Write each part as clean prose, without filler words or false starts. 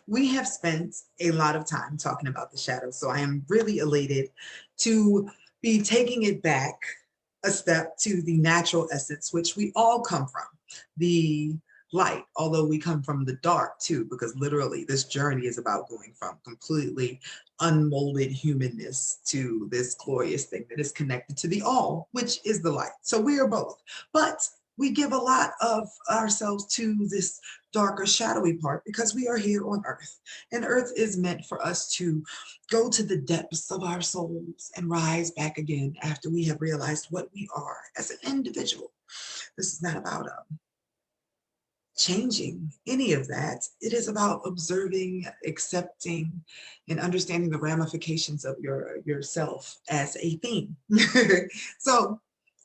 We have spent a lot of time talking about the shadows, so I am really elated to be taking it back a step to the natural essence, which we all come from, the light, although we come from the dark too, because literally this journey is about going from completely unmolded humanness to this glorious thing that is connected to the all, which is the light. So we are both, but we give a lot of ourselves to this darker, shadowy part because we are here on earth, and earth is meant for us to go to the depths of our souls and rise back again after we have realized what we are as an individual. This is not about changing any of that. It is about observing, accepting, and understanding the ramifications of yourself as a thing. So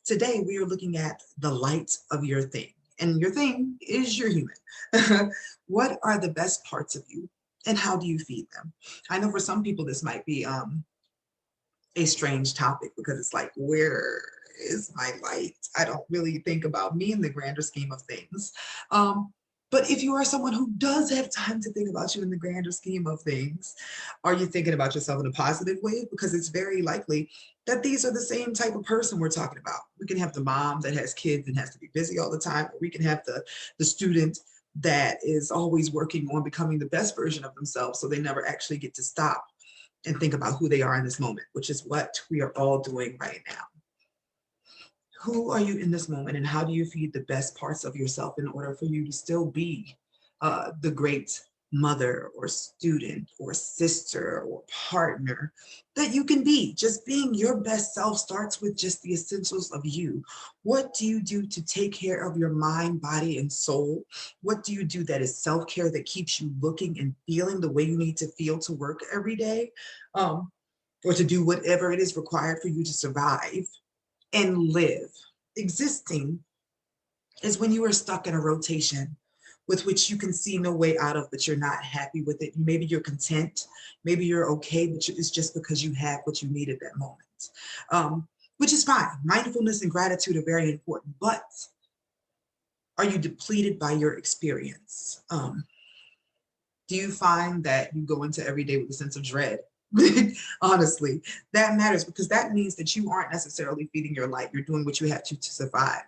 today we are looking at the light of your thing. And your thing is your human. What are the best parts of you and how do you feed them? I know for some people this might be a strange topic because it's like, where is my light? I don't really think about me in the grander scheme of things. But if you are someone who does have time to think about you in the grander scheme of things, are you thinking about yourself in a positive way? Because it's very likely that these are the same type of person we're talking about. We can have the mom that has kids and has to be busy all the time, or we can have the student that is always working on becoming the best version of themselves, so they never actually get to stop and think about who they are in this moment, which is what we are all doing right now. Who are you in this moment, and how do you feed the best parts of yourself in order for you to still be the great mother or student or sister or partner that you can be? Just being your best self starts with just the essentials of you. What do you do to take care of your mind, body, and soul? What do you do that is self-care that keeps you looking and feeling the way you need to feel to work every day, or to do whatever it is required for you to survive and live? Existing is when you are stuck in a rotation with which you can see no way out of, but you're not happy with it. Maybe you're content, maybe you're okay, but it's just because you have what you need at that moment, which is fine. Mindfulness and gratitude are very important, but are you depleted by your experience? Do you find that you go into every day with a sense of dread? Honestly, that matters because that means that you aren't necessarily feeding your light. You're doing what you have to survive.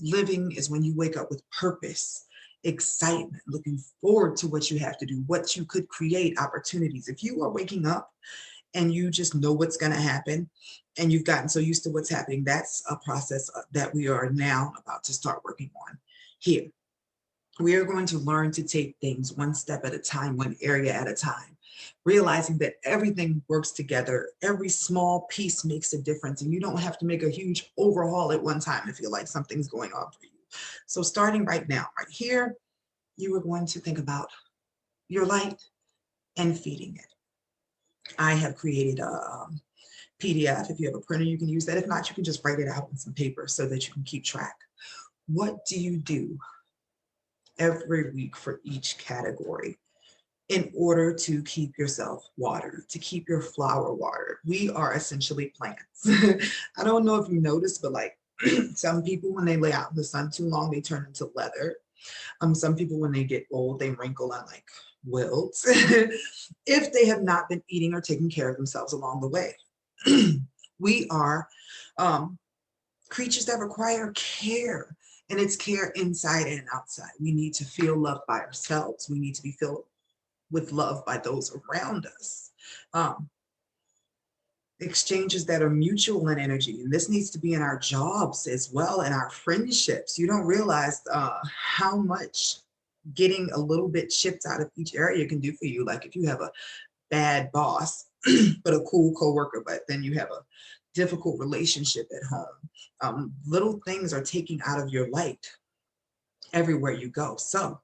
Living is when you wake up with purpose, excitement, looking forward to what you have to do, what you could create, opportunities. If you are waking up and you just know what's going to happen and you've gotten so used to what's happening, that's a process that we are now about to start working on here. We are going to learn to take things one step at a time, one area at a time, realizing that everything works together. Every small piece makes a difference, and you don't have to make a huge overhaul at one time to feel like something's going on for you. So starting right now, right here, you are going to think about your light and feeding it. I have created a PDF. If you have a printer, you can use that. If not, you can just write it out on some paper so that you can keep track. What do you do every week for each category in order to keep yourself watered, to keep your flower watered? We are essentially plants. I don't know if you noticed, but like some people, when they lay out in the sun too long, they turn into leather. Some people, when they get old, they wrinkle and like wilt if they have not been eating or taking care of themselves along the way. We are creatures that require care, and it's care inside and outside. We need to feel loved by ourselves. We need to be filled with love by those around us. Um, Exchanges that are mutual in energy, and this needs to be in our jobs as well, and our friendships. You don't realize how much getting a little bit chipped out of each area can do for you. Like if you have a bad boss, but a cool coworker, but then you have a difficult relationship at home. Little things are taking out of your light everywhere you go. So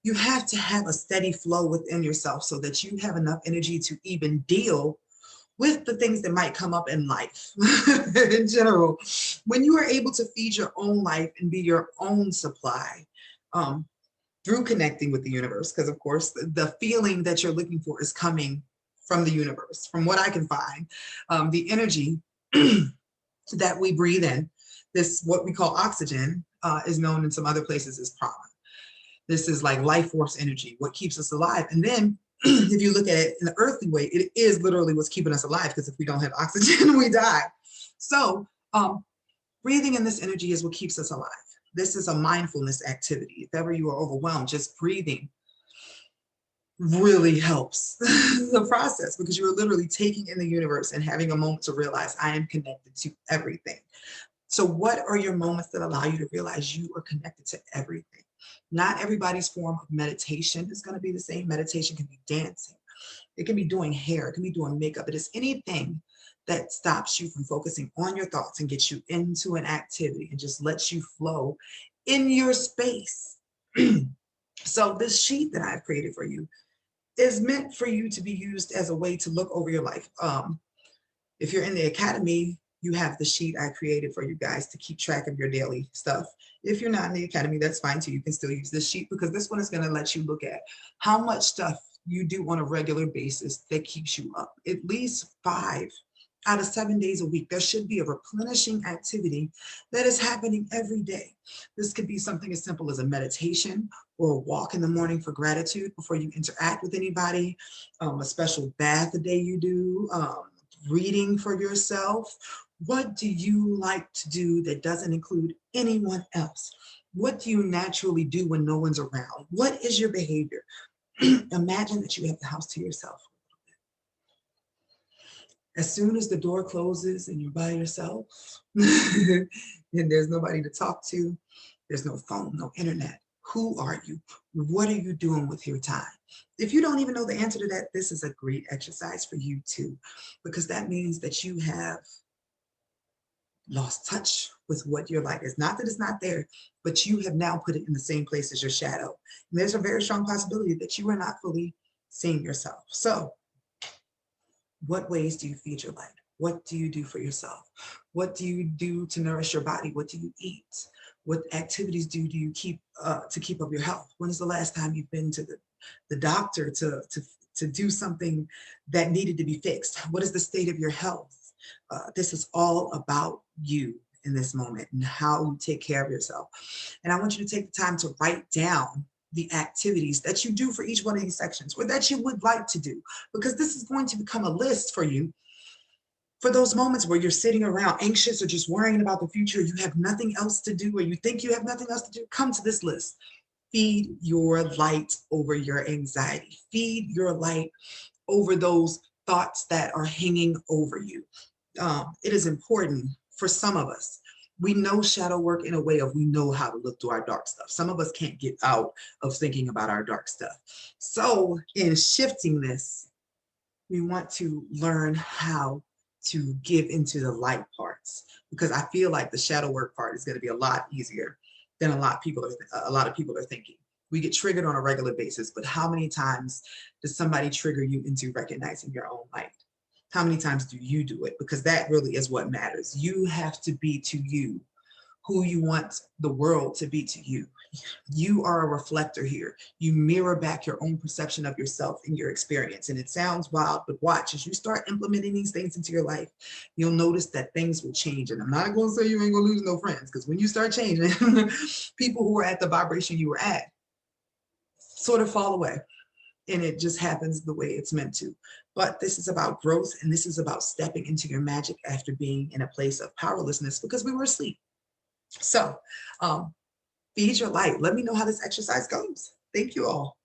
you have to have a steady flow within yourself so that you have enough energy to even deal with the things that might come up in life in general. When you are able to feed your own life and be your own supply, through connecting with the universe, because of course the feeling that you're looking for is coming from the universe, from what I can find. The energy that we breathe in, this what we call oxygen, is known in some other places as prana. This is like life force energy, what keeps us alive. And then if you look at it in the earthly way, it is literally what's keeping us alive, because if we don't have oxygen, we die. So breathing in this energy is what keeps us alive. This is a mindfulness activity. If ever you are overwhelmed, just breathing really helps the process, because you are literally taking in the universe and having a moment to realize I am connected to everything. So what are your moments that allow you to realize you are connected to everything? Not everybody's form of meditation is going to be the same. Meditation can be dancing. It can be doing hair. It can be doing makeup. It is anything that stops you from focusing on your thoughts and gets you into an activity and just lets you flow in your space. So this sheet that I've created for you is meant for you to be used as a way to look over your life. If you're in the academy, you have the sheet I created for you guys to keep track of your daily stuff. If you're not in the academy, that's fine too. You can still use this sheet, because this one is going to let you look at how much stuff you do on a regular basis that keeps you up. At least 5 out of 7 days a week, there should be a replenishing activity that is happening every day. This could be something as simple as a meditation or a walk in the morning for gratitude before you interact with anybody, a special bath a day you do, reading for yourself. What do you like to do that doesn't include anyone else? What do you naturally do when no one's around? What is your behavior? Imagine that you have the house to yourself. As soon as the door closes and you're by yourself and there's nobody to talk to, there's no phone, no internet. Who are you? What are you doing with your time? If you don't even know the answer to that, this is a great exercise for you too, because that means that you have lost touch with what your life is. Not that it's not there, but you have now put it in the same place as your shadow. And there's a very strong possibility that you are not fully seeing yourself. So what ways do you feed your light? What do you do for yourself? What do you do to nourish your body? What do you eat? What activities do you keep to keep up your health? When is the last time you've been to the doctor to do something that needed to be fixed? What is the state of your health? This is all about you in this moment and how you take care of yourself. And I want you to take the time to write down the activities that you do for each one of these sections, or that you would like to do, because this is going to become a list for you for those moments where you're sitting around anxious or just worrying about the future, you have nothing else to do, or you think you have nothing else to do. Come to this list. Feed your light over your anxiety. Feed your light over those thoughts that are hanging over you. It is important for some of us. We know shadow work in a way of we know how to look through our dark stuff. Some of us can't get out of thinking about our dark stuff. So in shifting this, we want to learn how to give into the light parts, because I feel like the shadow work part is going to be a lot easier than a lot of people are thinking. We get triggered on a regular basis, but how many times does somebody trigger you into recognizing your own light? How many times do you do it? Because that really is what matters. You have to be to you who you want the world to be to you. You are a reflector here. You mirror back your own perception of yourself and your experience. And it sounds wild, but watch, as you start implementing these things into your life, you'll notice that things will change. And I'm not going to say you ain't going to lose no friends, because when you start changing, people who are at the vibration you were at sort of fall away. And it just happens the way it's meant to. But this is about growth, and this is about stepping into your magic after being in a place of powerlessness because we were asleep. So feed your light. Let me know how this exercise goes. Thank you all.